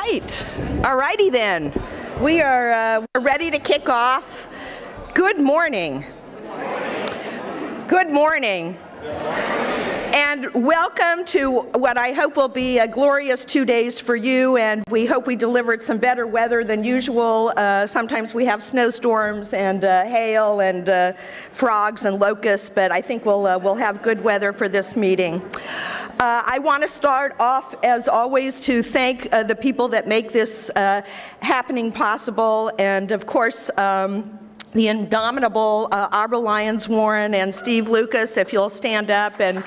right. All righty then. We're ready to kick off. Good morning. Good morning. And welcome to what I hope will be a glorious 2 days for you, and we hope we delivered some better weather than usual. Sometimes we have snowstorms and hail and frogs and locusts, but I think we'll have good weather for this meeting. I want to start off, as always, to thank the people that make this happening possible, and of course, the indomitable Aubrey Lyons Warren and Steve Lucas, if you'll stand up. And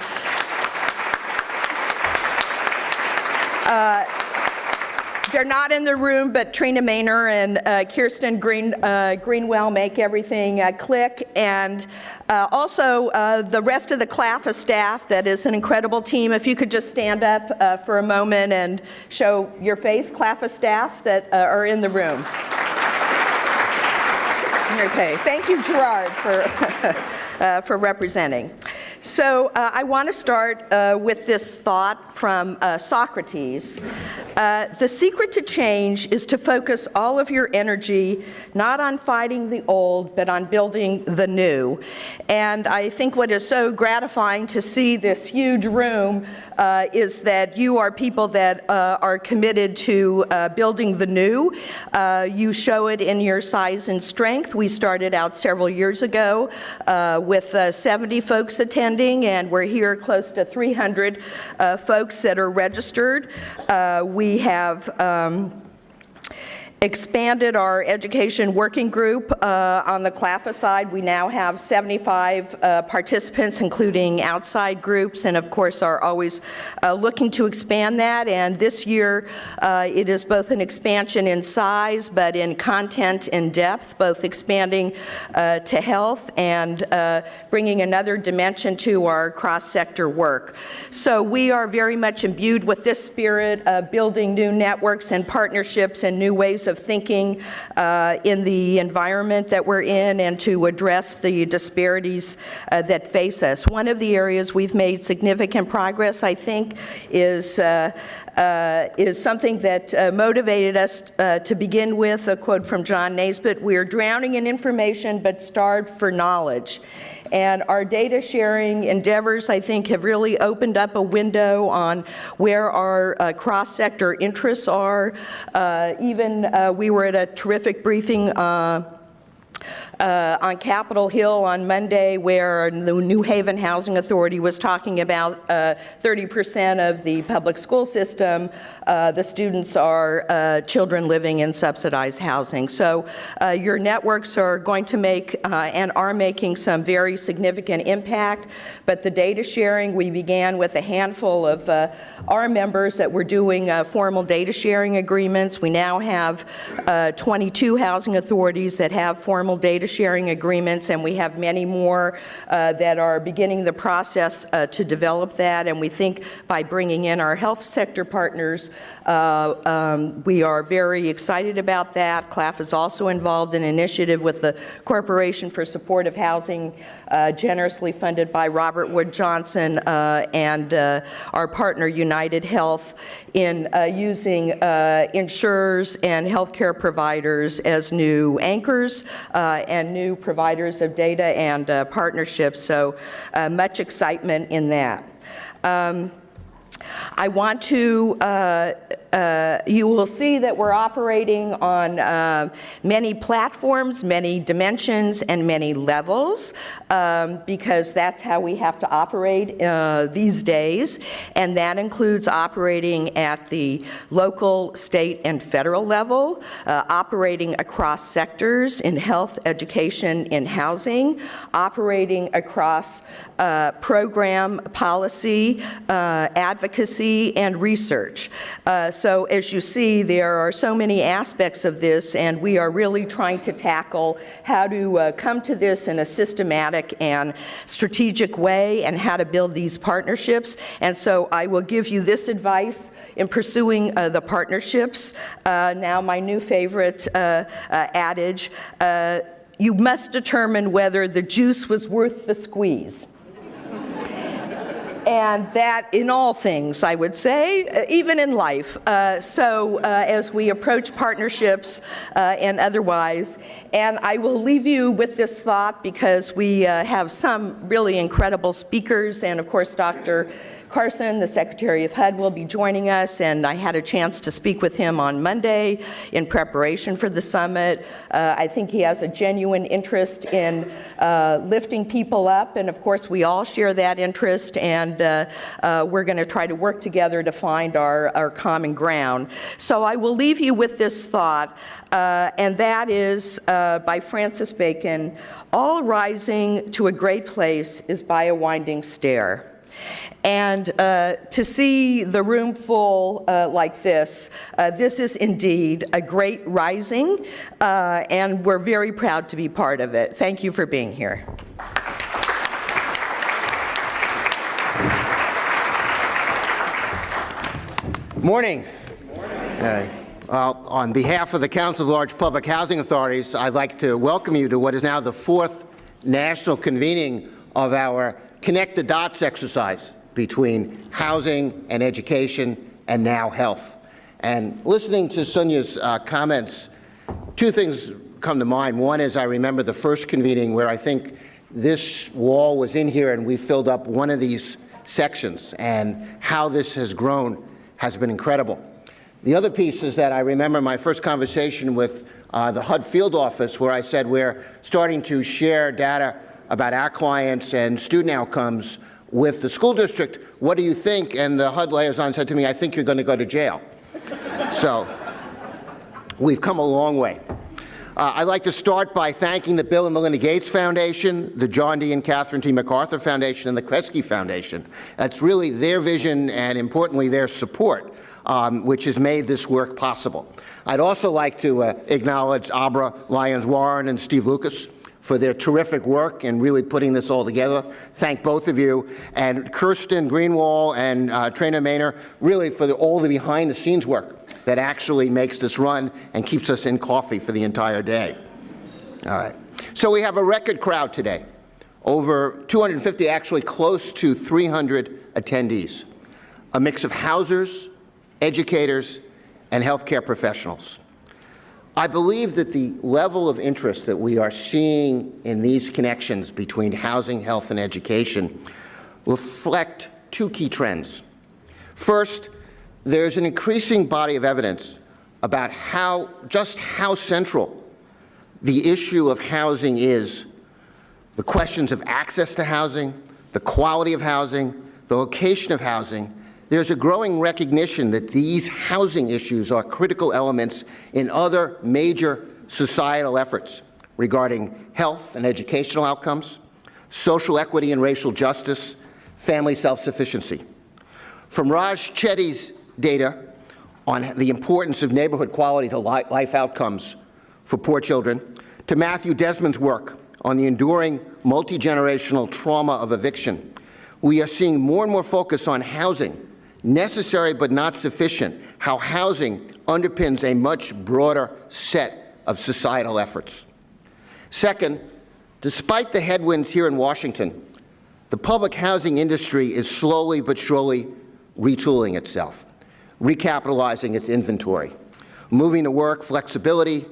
they're not in the room, but Trina Maynor and Kirsten Greenwell make everything click. And also the rest of the CLPHA staff, that is an incredible team. If you could just stand up for a moment and show your face, CLPHA staff that are in the room. Okay, thank you, Gerard, for representing. So I want to start with this thought from Socrates. The secret to change is to focus all of your energy not on fighting the old, but on building the new. And I think what is so gratifying to see this huge room is that you are people that are committed to building the new. You show it in your size and strength. We started out several years ago with 70 folks attending, and we're here close to 300 folks that are registered. We have expanded our education working group on the CLPHA side. We now have 75 participants, including outside groups, and of course are always looking to expand that. And this year it is both an expansion in size, but in content and depth, both expanding to health and bringing another dimension to our cross-sector work. So we are very much imbued with this spirit of building new networks and partnerships and new ways of thinking in the environment that we're in, and to address the disparities that face us. One of the areas we've made significant progress, I think, is something that motivated us to begin with, a quote from John Naisbitt: "We're drowning in information but starved for knowledge." And our data sharing endeavors, I think, have really opened up a window on where our cross-sector interests are. We were at a terrific briefing on Capitol Hill on Monday, where the New Haven Housing Authority was talking about 30% of the public school system, the students are children living in subsidized housing. So your networks are going to make and are making some very significant impact, but the data sharing, we began with a handful of our members that were doing formal data sharing agreements. We now have 22 housing authorities that have formal data sharing agreements, and we have many more that are beginning the process to develop that. And we think by bringing in our health sector partners, we are very excited about that. CLPHA is also involved in an initiative with the Corporation for Supportive Housing, generously funded by Robert Wood Johnson and our partner United Health, in using insurers and healthcare providers as new anchors and new providers of data and partnerships. So much excitement in that. I want to, you will see that we're operating on many platforms, many dimensions, and many levels, because that's how we have to operate these days. And that includes operating at the local, state, and federal level, operating across sectors in health, education, in housing, operating across program, policy, advocacy, and research. So as you see, there are so many aspects of this, and we are really trying to tackle how to come to this in a systematic and strategic way, and how to build these partnerships. And so I will give you this advice in pursuing the partnerships. Now my new favorite adage, you must determine whether the juice was worth the squeeze. And that in all things, I would say, even in life. So as we approach partnerships and otherwise, and I will leave you with this thought because we have some really incredible speakers, and of course Dr. Carson, the Secretary of HUD, will be joining us, and I had a chance to speak with him on Monday in preparation for the summit. I think he has a genuine interest in lifting people up, and of course we all share that interest, and we're going to try to work together to find our common ground. So I will leave you with this thought, and that is by Francis Bacon: all rising to a great place is by a winding stair. And to see the room full like this, this is indeed a great rising, and we're very proud to be part of it. Thank you for being here. Morning. On behalf of the Council of Large Public Housing Authorities, I'd like to welcome you to what is now the 4th national convening of our Connect the Dots exercise between housing and education and now health. And listening to Sonia's comments, two things come to mind. One is I remember the first convening where I think this wall was in here and we filled up one of these sections, and how this has grown has been incredible. The other piece is that I remember my first conversation with the HUD field office where I said we're starting to share data about our clients and student outcomes with the school district. What do you think? And the HUD liaison said to me, I think you're going to go to jail. So we've come a long way. I'd like to start by thanking the Bill and Melinda Gates Foundation, the John D. and Catherine T. MacArthur Foundation, and the Kresge Foundation. That's really their vision and, importantly, their support, which has made this work possible. I'd also like to acknowledge Abra Lyons-Warren and Steve Lucas for their terrific work in really putting this all together. Thank both of you. And Kirsten Greenwald and Traina Maynor, really for all the behind-the-scenes work that actually makes this run and keeps us in coffee for the entire day. All right. So we have a record crowd today. Over 250, actually close to 300 attendees. A mix of housers, educators, and healthcare professionals. I believe that the level of interest that we are seeing in these connections between housing, health, and education reflect two key trends. First, there's an increasing body of evidence about just how central the issue of housing is. The questions of access to housing, the quality of housing, the location of housing. There's a growing recognition that these housing issues are critical elements in other major societal efforts regarding health and educational outcomes, social equity and racial justice, family self-sufficiency. From Raj Chetty's data on the importance of neighborhood quality to life outcomes for poor children, to Matthew Desmond's work on the enduring multi-generational trauma of eviction, we are seeing more and more focus on housing, necessary but not sufficient, how housing underpins a much broader set of societal efforts. Second, despite the headwinds here in Washington, the public housing industry is slowly but surely retooling itself, recapitalizing its inventory, moving to work flexibility,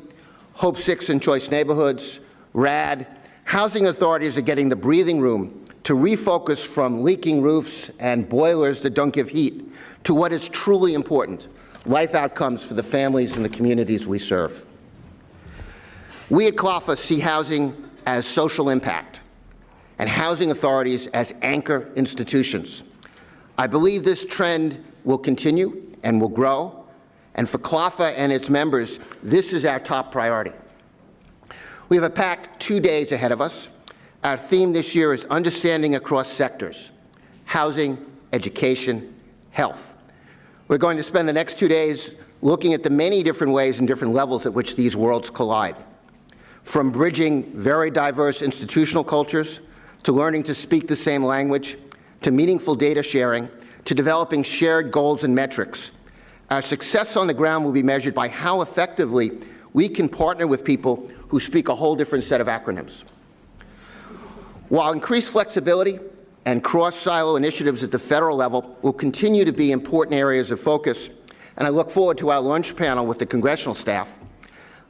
Hope 6 and Choice Neighborhoods, RAD. Housing authorities are getting the breathing room to refocus from leaking roofs and boilers that don't give heat to what is truly important, life outcomes for the families and the communities we serve. We at CLPHA see housing as social impact and housing authorities as anchor institutions. I believe this trend will continue and will grow, and for CLPHA and its members, this is our top priority. We have a packed 2 days ahead of us. Our theme this year is understanding across sectors: housing, education, health. We're going to spend the next 2 days looking at the many different ways and different levels at which these worlds collide. From bridging very diverse institutional cultures, to learning to speak the same language, to meaningful data sharing, to developing shared goals and metrics. Our success on the ground will be measured by how effectively we can partner with people who speak a whole different set of acronyms. While increased flexibility and cross-silo initiatives at the federal level will continue to be important areas of focus, and I look forward to our lunch panel with the congressional staff.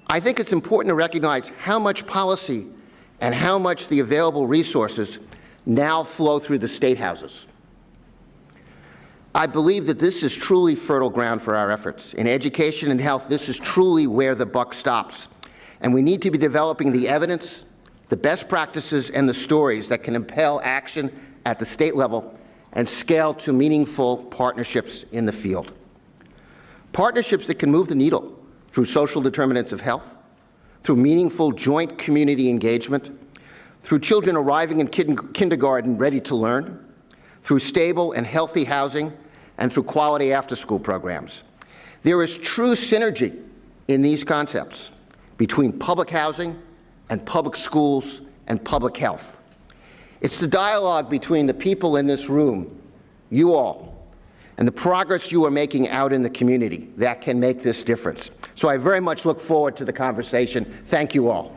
I think it's important to recognize how much policy and how much the available resources now flow through the state houses. I believe that this is truly fertile ground for our efforts. In education and health, this is truly where the buck stops. And we need to be developing the evidence, the best practices, and the stories that can impel action at the state level and scale to meaningful partnerships in the field. Partnerships that can move the needle through social determinants of health, through meaningful joint community engagement, through children arriving in kindergarten ready to learn, through stable and healthy housing, and through quality after-school programs. There is true synergy in these concepts between public housing and public schools and public health. It's the dialogue between the people in this room, you all, and the progress you are making out in the community that can make this difference. So I very much look forward to the conversation. Thank you all.